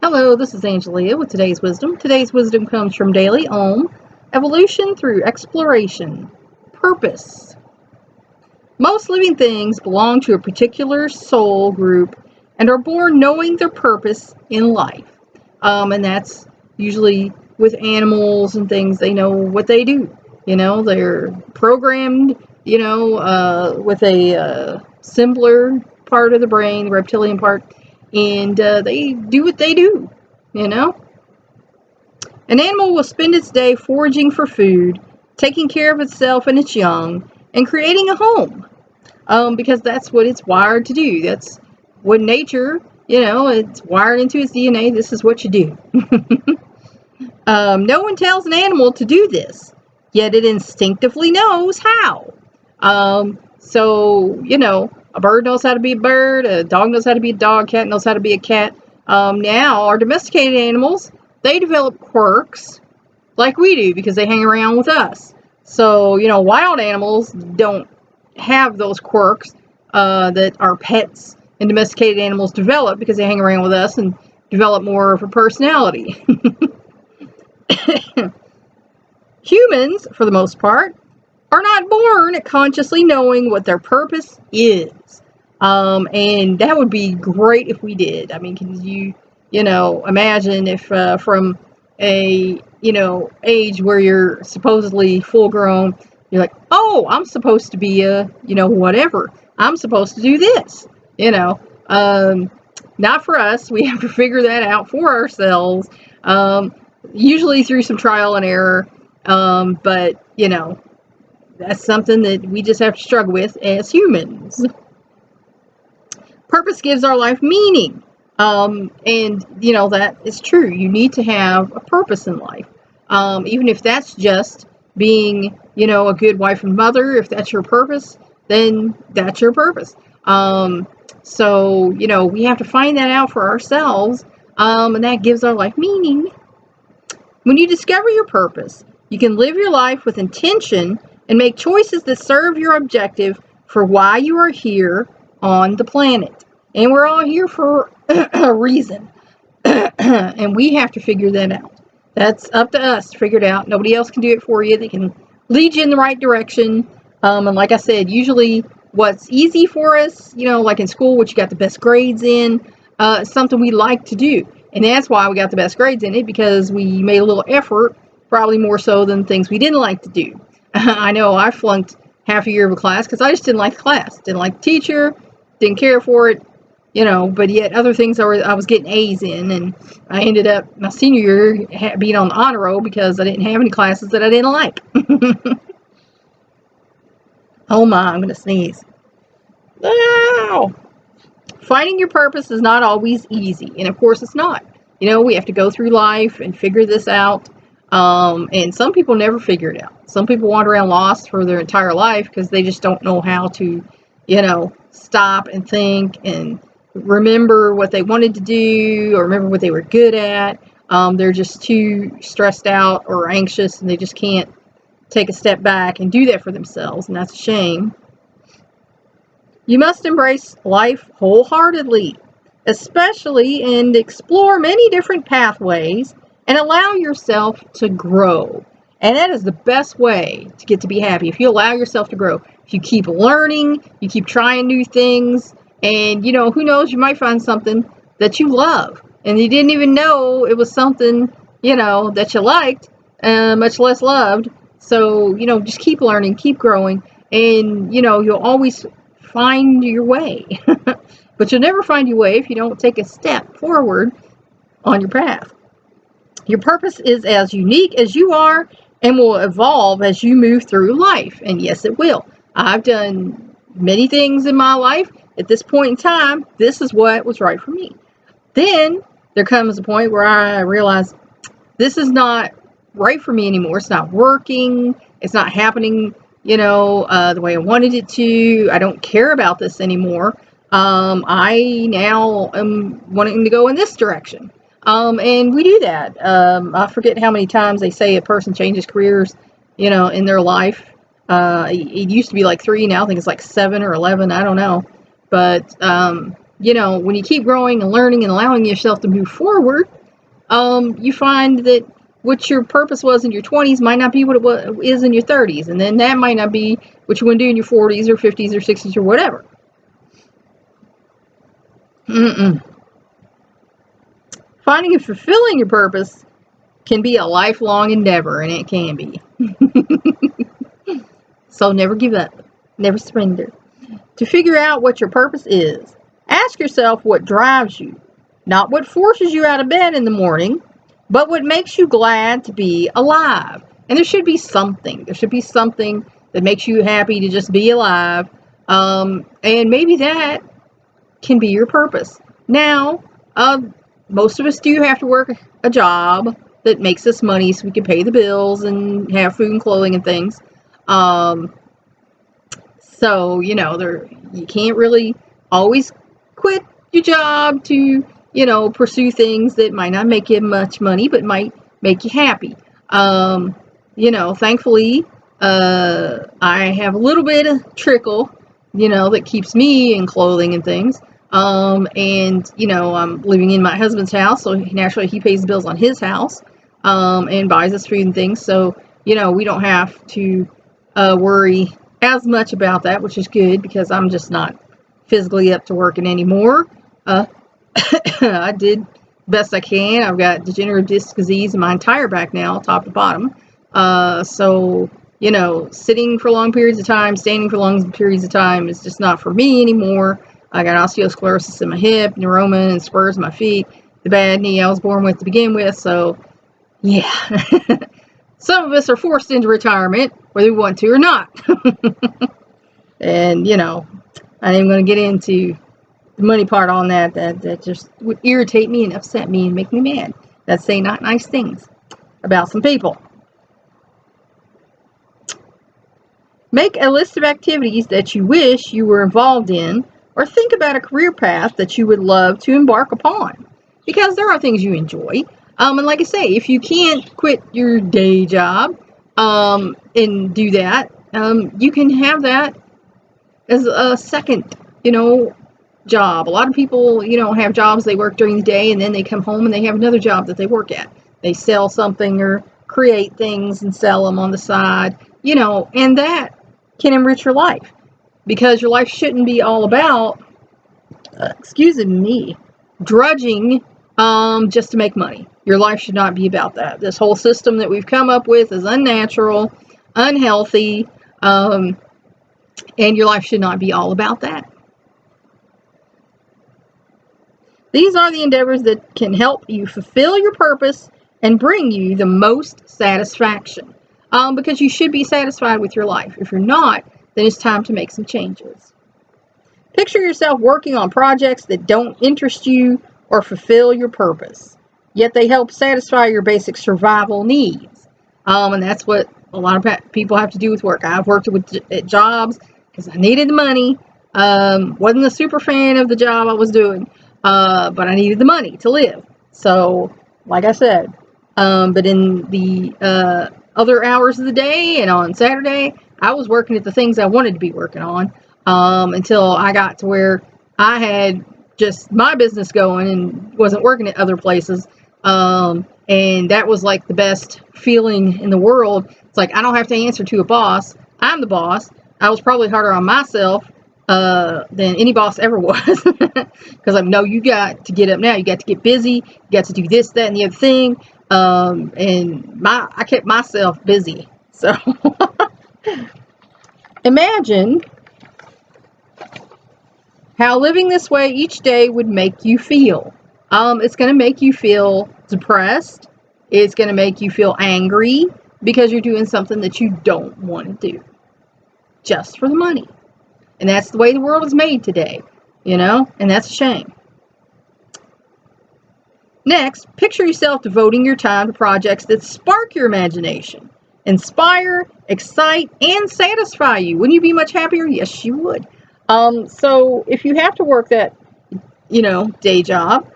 Hello, this is Angelia with today's wisdom. Today's wisdom comes from Daily Ohm. Evolution through exploration. Purpose. Most living things belong to a particular soul group and are born knowing their purpose in life. And that's usually with animals and things. They know what they do. They're programmed, with a simpler part of the brain, the reptilian part, and they do what they do. An animal will spend its day foraging for food, taking care of itself and its young, and creating a home, because that's what it's wired to do. That's what nature, it's wired into its DNA. This is what you do. No one tells an animal to do this, yet it instinctively knows how. A bird knows how to be a bird, a dog knows how to be a dog, a cat knows how to be a cat. Now, our domesticated animals, they develop quirks like we do because they hang around with us. So, wild animals don't have those quirks that our pets and domesticated animals develop because they hang around with us and develop more of a personality. Humans, for the most part, are not born consciously knowing what their purpose is. And that would be great if we did. I mean, can you imagine if from a, age where you're supposedly full grown, you're like, oh, I'm supposed to be a, whatever. I'm supposed to do this, not for us. We have to figure that out for ourselves, usually through some trial and error. But, that's something that we just have to struggle with as humans. Purpose gives our life meaning. And, that is true. You need to have a purpose in life. Even if that's just being, a good wife and mother, if that's your purpose, then that's your purpose. We have to find that out for ourselves. And that gives our life meaning. When you discover your purpose, you can live your life with intention and make choices that serve your objective for why you are here on the planet. And we're all here for a reason. And we have to figure that out. That's up to us to figure it out. Nobody else can do it for you. They can lead you in the right direction. And like I said, usually what's easy for us, like in school, what you got the best grades in, something we like to do. And that's why we got the best grades in it, because we made a little effort, probably more so than things we didn't like to do. I know I flunked half a year of a class because I just didn't like the class. Didn't like the teacher, didn't care for it, but yet other things I was getting A's in, and I ended up my senior year being on the honor roll because I didn't have any classes that I didn't like. Oh my, I'm going to sneeze. Ow! Finding your purpose is not always easy, and of course it's not. We have to go through life and figure this out. And some people never figure it out. Some people wander around lost for their entire life because they just don't know how to, stop and think and remember what they wanted to do or remember what they were good at. They're just too stressed out or anxious, and they just can't take a step back and do that for themselves, and that's a shame. You must embrace life wholeheartedly, especially, and explore many different pathways and allow yourself to grow. And that is the best way to get to be happy. If you allow yourself to grow, if you keep learning, you keep trying new things, and who knows, you might find something that you love and you didn't even know it was something, that you liked, much less loved. So, just keep learning, keep growing, and, you'll always find your way. But you'll never find your way if you don't take a step forward on your path. Your purpose is as unique as you are and will evolve as you move through life. And yes, it will. I've done many things in my life. At this point in time, this is what was right for me. Then there comes a point where I realize this is not right for me anymore. It's not working. It's not happening, the way I wanted it to. I don't care about this anymore. I now am wanting to go in this direction. And we do that. I forget how many times they say a person changes careers, in their life. It used to be like 3. Now I think it's like 7 or 11. I don't know. But, when you keep growing and learning and allowing yourself to move forward, you find that what your purpose was in your 20s might not be what it is in your 30s, and then that might not be what you want to do in your 40s or 50s or 60s or whatever. Finding and fulfilling your purpose can be a lifelong endeavor, and it can be. So never give up, never surrender. To figure out what your purpose is, ask yourself what drives you, not what forces you out of bed in the morning, but what makes you glad to be alive. And there should be something. There should be something that makes you happy to just be alive. And maybe that can be your purpose. Now, most of us do have to work a job that makes us money so we can pay the bills and have food and clothing and things. So, you can't really always quit your job to, pursue things that might not make you much money, but might make you happy. Thankfully, I have a little bit of trickle, that keeps me in clothing and things. I'm living in my husband's house, so naturally he pays the bills on his house, and buys us food and things. So, we don't have to worry as much about that, which is good because I'm just not physically up to working anymore. I did best I can. I've got degenerative disc disease in my entire back now, top to bottom. So, sitting for long periods of time, standing for long periods of time is just not for me anymore. I got osteosclerosis in my hip, neuroma and spurs in my feet, the bad knee I was born with to begin with. So, yeah. Some of us are forced into retirement, whether we want to or not. And, I ain't going to get into the money part on that. That just would irritate me and upset me and make me mad. That's saying not nice things about some people. Make a list of activities that you wish you were involved in, or think about a career path that you would love to embark upon. Because there are things you enjoy. And like I say, if you can't quit your day job and do that, you can have that as a second, job. A lot of people, have jobs they work during the day and then they come home and they have another job that they work at. They sell something or create things and sell them on the side, and that can enrich your life because your life shouldn't be all about, drudging just to make money. Your life should not be about that. This whole system that we've come up with is unnatural, unhealthy, and your life should not be all about that. These are the endeavors that can help you fulfill your purpose and bring you the most satisfaction. Because you should be satisfied with your life. If you're not, then it's time to make some changes. Picture yourself working on projects that don't interest you or fulfill your purpose, yet they help satisfy your basic survival needs. And that's what a lot of people have to do with work. I've worked at jobs because I needed the money. Wasn't a super fan of the job I was doing, but I needed the money to live. So, like I said, but in the other hours of the day and on Saturday, I was working at the things I wanted to be working on until I got to where I had just my business going and wasn't working at other places. And that was like the best feeling in the world. It's like I don't have to answer to a boss. I'm the boss. I was probably harder on myself than any boss ever was. Because I know you got to get up now. You got to get busy. You got to do this, that, and the other thing. And I kept myself busy. So imagine how living this way each day would make you feel. It's going to make you feel depressed. It's going to make you feel angry because you're doing something that you don't want to do just for the money. And that's the way the world is made today, and that's a shame. Next, picture yourself devoting your time to projects that spark your imagination, inspire, excite, and satisfy you. Wouldn't you be much happier? Yes, you would. So if you have to work that, day job,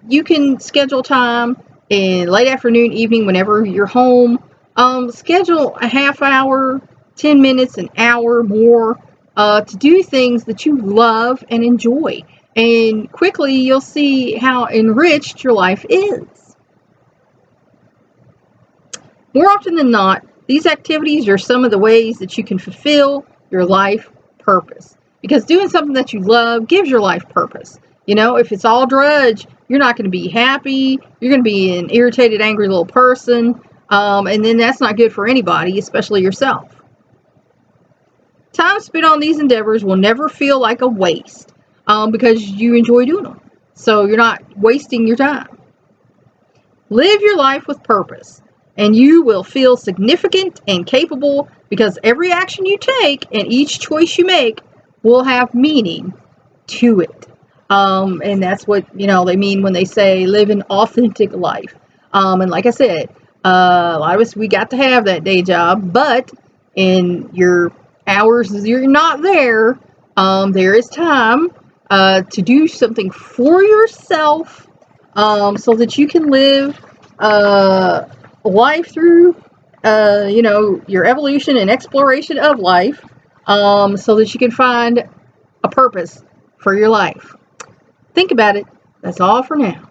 you can schedule time in late afternoon, evening, whenever you're home. Schedule a half hour, 10 minutes, an hour more to do things that you love and enjoy. And quickly you'll see how enriched your life is. More often than not, these activities are some of the ways that you can fulfill your life purpose. Because doing something that you love gives your life purpose. You know, if it's all drudge, you're not going to be happy. You're going to be an irritated, angry little person. And then that's not good for anybody, especially yourself. Time spent on these endeavors will never feel like a waste because you enjoy doing them. So you're not wasting your time. Live your life with purpose, and you will feel significant and capable because every action you take and each choice you make will have meaning to it. And that's what, they mean when they say live an authentic life. And like I said, a lot of us, we got to have that day job, but in your hours you're not there, there is time to do something for yourself, so that you can live life through, your evolution and exploration of life, so that you can find a purpose for your life. Think about it. That's all for now.